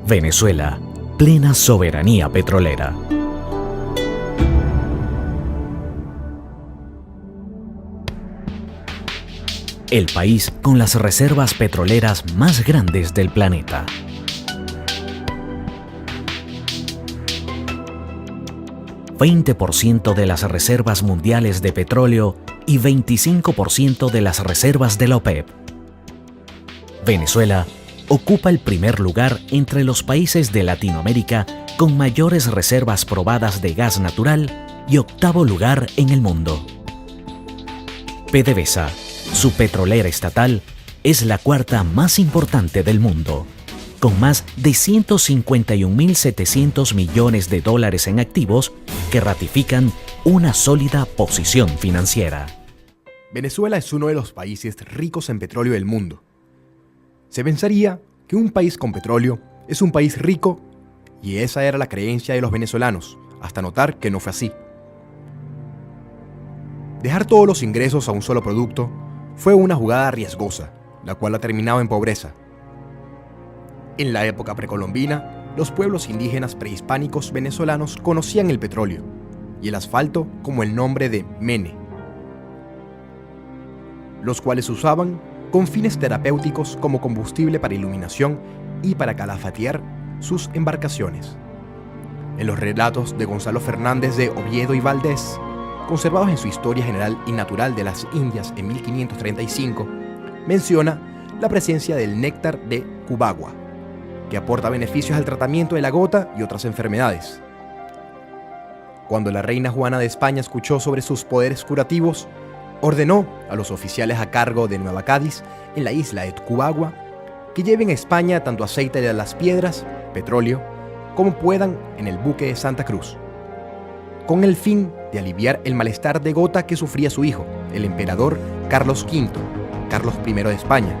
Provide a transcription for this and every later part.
Venezuela, plena soberanía petrolera. El país con las reservas petroleras más grandes del planeta. ...20% de las reservas mundiales de petróleo y 25% de las reservas de la OPEP. Venezuela ocupa el primer lugar entre los países de Latinoamérica con mayores reservas probadas de gas natural y octavo lugar en el mundo. PDVSA, su petrolera estatal, es la cuarta más importante del mundo, con más de 151.700 millones de dólares en activos que ratifican una sólida posición financiera. Venezuela es uno de los países ricos en petróleo del mundo. Se pensaría que un país con petróleo es un país rico, y esa era la creencia de los venezolanos, hasta notar que no fue así. Dejar todos los ingresos a un solo producto fue una jugada riesgosa, la cual ha terminado en pobreza. En la época precolombina, los pueblos indígenas prehispánicos venezolanos conocían el petróleo y el asfalto como el nombre de mene, los cuales usaban con fines terapéuticos como combustible para iluminación y para calafatear sus embarcaciones. En los relatos de Gonzalo Fernández de Oviedo y Valdés, conservados en su Historia General y Natural de las Indias en 1535, menciona la presencia del néctar de cubagua, que aporta beneficios al tratamiento de la gota y otras enfermedades. Cuando la reina Juana de España escuchó sobre sus poderes curativos, ordenó a los oficiales a cargo de Nueva Cádiz, en la isla de Cubagua, que lleven a España tanto aceite de las piedras, petróleo, como puedan en el buque de Santa Cruz, con el fin de aliviar el malestar de gota que sufría su hijo, el emperador Carlos V, Carlos I de España.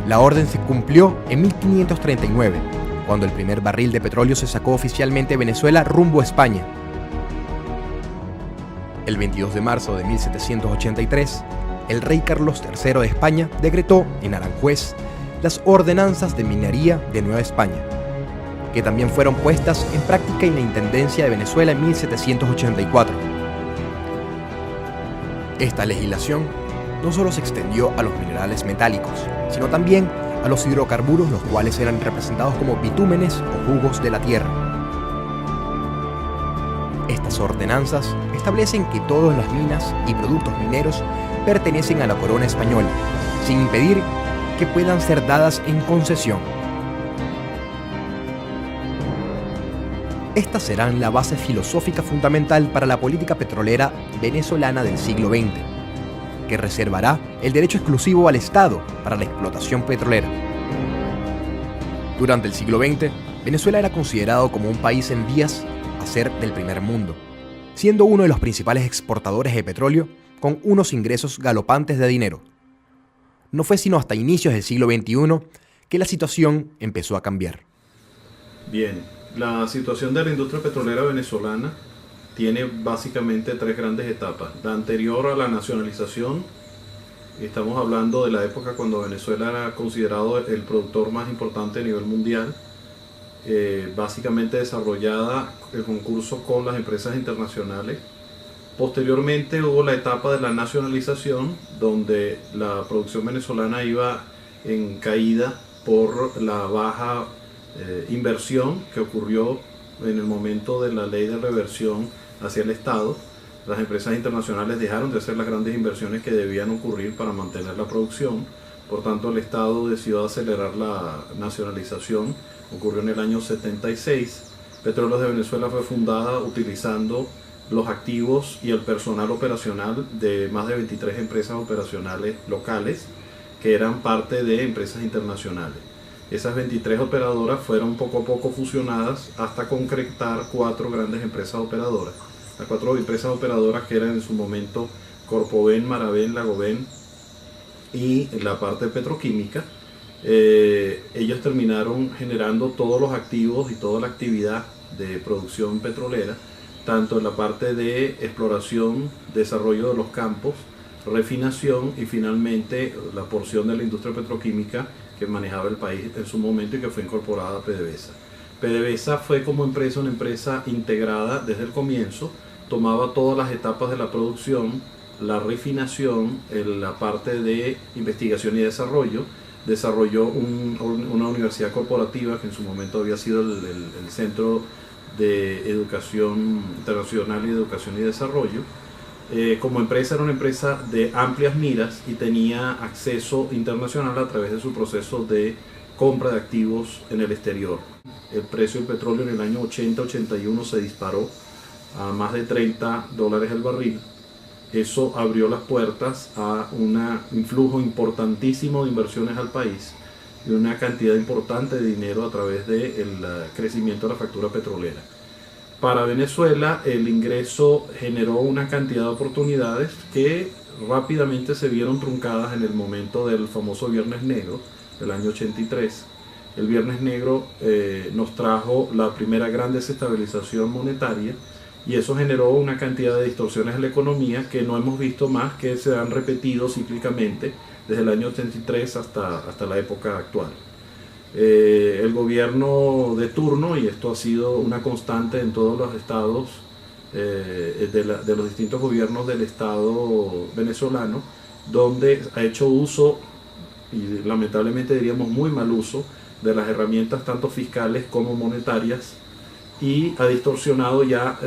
La orden se cumplió en 1539, cuando el primer barril de petróleo se sacó oficialmente de Venezuela rumbo a España. El 22 de marzo de 1783, el rey Carlos III de España decretó en Aranjuez las ordenanzas de minería de Nueva España, que también fueron puestas en práctica en la Intendencia de Venezuela en 1784. Esta legislación no solo se extendió a los minerales metálicos, sino también a los hidrocarburos, los cuales eran representados como bitúmenes o jugos de la tierra. Estas ordenanzas establecen que todas las minas y productos mineros pertenecen a la corona española, sin impedir que puedan ser dadas en concesión. Estas serán la base filosófica fundamental para la política petrolera venezolana del siglo XX, que reservará el derecho exclusivo al Estado para la explotación petrolera. Durante el siglo XX, Venezuela era considerado como un país en vías a ser del primer mundo, siendo uno de los principales exportadores de petróleo con unos ingresos galopantes de dinero. No fue sino hasta inicios del siglo XXI que la situación empezó a cambiar. Bien, la situación de la industria petrolera venezolana tiene básicamente tres grandes etapas. La anterior a la nacionalización, estamos hablando de la época cuando Venezuela era considerado el productor más importante a nivel mundial, básicamente desarrollada el concurso con las empresas internacionales. Posteriormente hubo la etapa de la nacionalización, donde la producción venezolana iba en caída por la baja inversión que ocurrió en el momento de la ley de reversión hacia el Estado. Las empresas internacionales dejaron de hacer las grandes inversiones que debían ocurrir para mantener la producción. Por tanto, el Estado decidió acelerar la nacionalización. Ocurrió en el año 76. Petróleos de Venezuela fue fundada utilizando los activos y el personal operacional de más de 23 empresas operacionales locales que eran parte de empresas internacionales. Esas 23 operadoras fueron poco a poco fusionadas hasta concretar 4 grandes empresas operadoras. Las 4 empresas operadoras que eran en su momento Corpoven, Maraven, Lagoven y la parte petroquímica. Ellos terminaron generando todos los activos y toda la actividad de producción petrolera, tanto en la parte de exploración, desarrollo de los campos, refinación y finalmente la porción de la industria petroquímica que manejaba el país en su momento y que fue incorporada a PDVSA. PDVSA fue como empresa una empresa integrada desde el comienzo, tomaba todas las etapas de la producción, la refinación, la parte de investigación y desarrollo, desarrolló una universidad corporativa que en su momento había sido el Centro de Educación Internacional y Educación y Desarrollo. Como empresa era una empresa de amplias miras y tenía acceso internacional a través de su proceso de compra de activos en el exterior. El precio del petróleo en el año 80-81 se disparó a más de $30 el barril. Eso abrió las puertas a un influjo importantísimo de inversiones al país y una cantidad importante de dinero a través del crecimiento de la factura petrolera. Para Venezuela el ingreso generó una cantidad de oportunidades que rápidamente se vieron truncadas en el momento del famoso Viernes Negro del año 83. El Viernes Negro nos trajo la primera gran desestabilización monetaria y eso generó una cantidad de distorsiones en la economía que no hemos visto más, que se han repetido cíclicamente desde el año 83 hasta la época actual. El gobierno de turno, y esto ha sido una constante en todos los estados, de los distintos gobiernos del estado venezolano, donde ha hecho uso, y lamentablemente diríamos muy mal uso, de las herramientas tanto fiscales como monetarias, y ha distorsionado ya,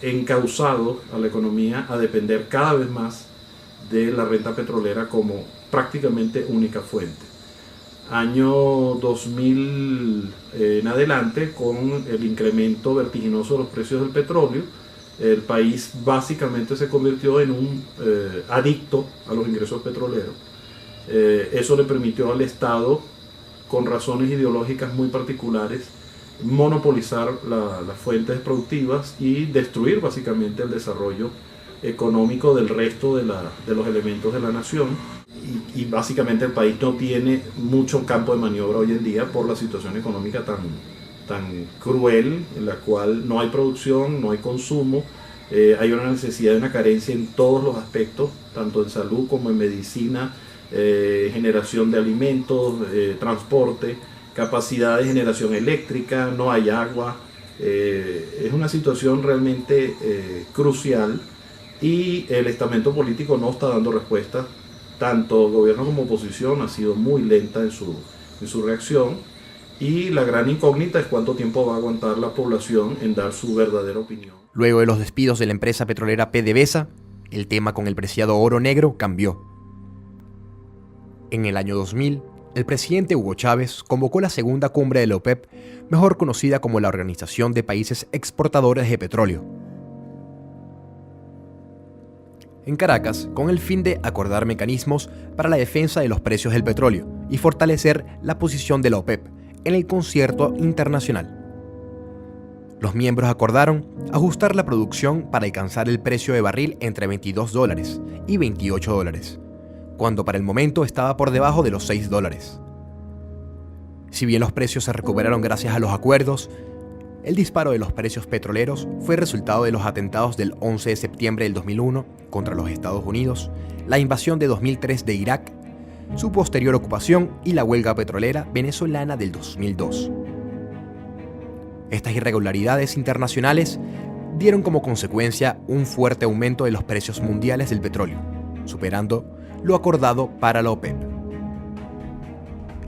encauzado a la economía a depender cada vez más de la renta petrolera como prácticamente única fuente. Año 2000 en adelante, con el incremento vertiginoso de los precios del petróleo, el país básicamente se convirtió en un adicto a los ingresos petroleros. Eso le permitió al Estado, con razones ideológicas muy particulares, monopolizar las fuentes productivas y destruir básicamente el desarrollo económico del resto de los elementos de la nación, y básicamente el país no tiene mucho campo de maniobra hoy en día por la situación económica tan cruel, en la cual no hay producción, no hay consumo, hay una necesidad de una carencia en todos los aspectos, tanto en salud como en medicina, generación de alimentos, transporte, capacidad de generación eléctrica, no hay agua. Es una situación realmente crucial, y el estamento político no está dando respuesta. Tanto gobierno como oposición ha sido muy lenta en su reacción, y la gran incógnita es cuánto tiempo va a aguantar la población en dar su verdadera opinión. Luego de los despidos de la empresa petrolera PDVSA, el tema con el preciado oro negro cambió. En el año 2000, el presidente Hugo Chávez convocó la segunda cumbre de la OPEP, mejor conocida como la Organización de Países Exportadores de Petróleo, en Caracas, con el fin de acordar mecanismos para la defensa de los precios del petróleo y fortalecer la posición de la OPEP en el concierto internacional. Los miembros acordaron ajustar la producción para alcanzar el precio de barril entre $22 y $28, cuando para el momento estaba por debajo de los $6. Si bien los precios se recuperaron gracias a los acuerdos, el disparo de los precios petroleros fue resultado de los atentados del 11 de septiembre del 2001 contra los Estados Unidos, la invasión de 2003 de Irak, su posterior ocupación y la huelga petrolera venezolana del 2002. Estas irregularidades internacionales dieron como consecuencia un fuerte aumento de los precios mundiales del petróleo, superando lo acordado para la OPEP.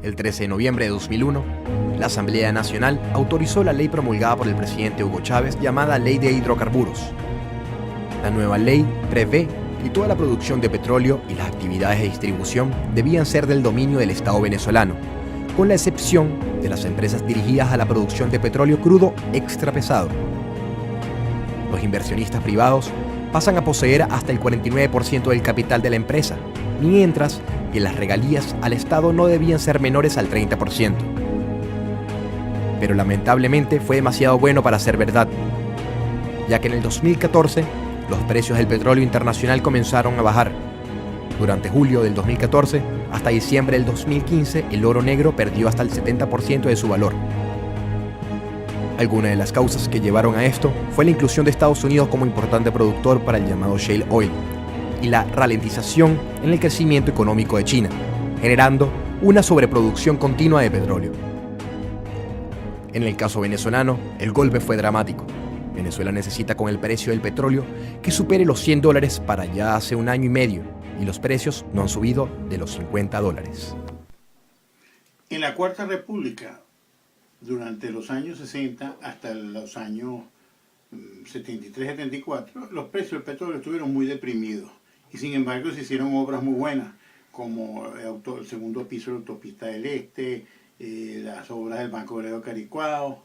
El 13 de noviembre de 2001, la Asamblea Nacional autorizó la ley promulgada por el presidente Hugo Chávez llamada Ley de Hidrocarburos. La nueva ley prevé que toda la producción de petróleo y las actividades de distribución debían ser del dominio del Estado venezolano, con la excepción de las empresas dirigidas a la producción de petróleo crudo extra pesado. Los inversionistas privados pasan a poseer hasta el 49% del capital de la empresa, mientras que las regalías al Estado no debían ser menores al 30%. Pero lamentablemente fue demasiado bueno para ser verdad, ya que en el 2014 los precios del petróleo internacional comenzaron a bajar. Durante julio del 2014 hasta diciembre del 2015 el oro negro perdió hasta el 70% de su valor. Alguna de las causas que llevaron a esto fue la inclusión de Estados Unidos como importante productor para el llamado shale oil y la ralentización en el crecimiento económico de China, generando una sobreproducción continua de petróleo. En el caso venezolano, el golpe fue dramático. Venezuela necesita con el precio del petróleo que supere los $100 para ya hace un año y medio, y los precios no han subido de los $50. En la Cuarta República, durante los años 60 hasta los años 73-74, los precios del petróleo estuvieron muy deprimidos y sin embargo se hicieron obras muy buenas, como el segundo piso de la Autopista del Este, las obras del Banco Obrero Caricuao.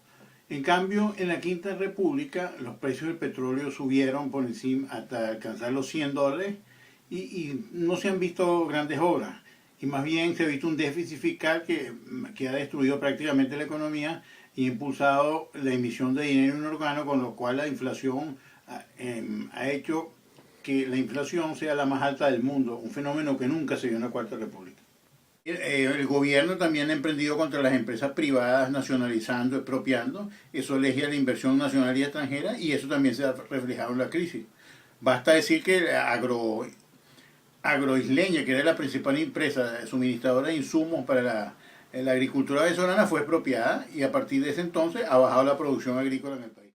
En cambio, en la Quinta República, los precios del petróleo subieron por encima hasta alcanzar los $100 y no se han visto grandes obras. Y más bien se ha visto un déficit fiscal que ha destruido prácticamente la economía y ha impulsado la emisión de dinero inorgánico, con lo cual la inflación ha hecho que la inflación sea la más alta del mundo, un fenómeno que nunca se vio en la Cuarta República. El gobierno también ha emprendido contra las empresas privadas, nacionalizando, expropiando. Eso aleja la inversión nacional y extranjera y eso también se ha reflejado en la crisis. Basta decir que Agroisleña, que era la principal empresa suministradora de insumos para la agricultura venezolana, fue expropiada y a partir de ese entonces ha bajado la producción agrícola en el país.